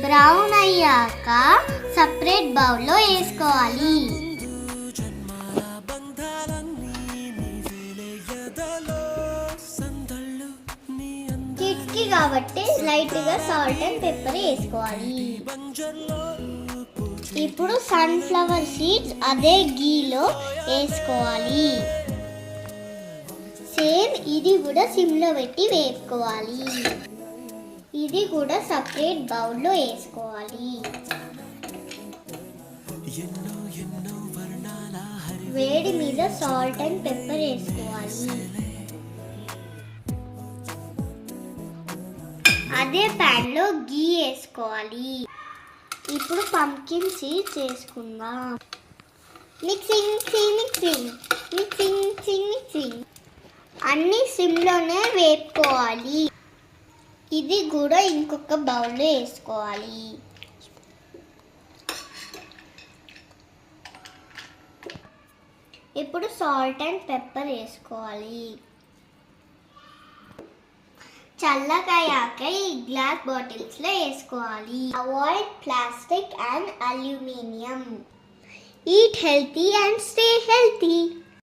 Brown అయ్యాక separate బౌల్లో వేసుకోవాలి. కిడ్స్కి కాబట్టి లైట్గా సాల్ట్ అండ్ పెప్పర్ వేసుకోవాలి. ఇప్పుడు సన్ఫ్లవర్ సీడ్స్ అదే గీలో వేసుకోవాలి. సేమ్ ఇది కూడా సిమ్లో పెట్టి వేపుకోవాలి. ఇది కూడా సపరేట్ బౌల్లో వేసుకోవాలి. వేడి మీద సాల్ట్ అండ్ పెప్పర్ వేసుకోవాలి. అదే ప్యాన్లో గీ వేసుకోవాలి. ఇప్పుడు పంకిన్ సీడ్స్ వేసుకుందాం. Mixing mixing mixing mixing mixing mixing అన్నీ సిమ్లోనే వేపుకోవాలి. ఇది కూడా ఇంకొక బౌల్లో వేసుకోవాలి. ఇప్పుడు సాల్ట్ అండ్ పెప్పర్ వేసుకోవాలి. చల్లగాయాక ఈ గ్లాస్ బాటిల్స్లో వేసుకోవాలి. Avoid plastic and aluminium. Eat healthy and stay healthy.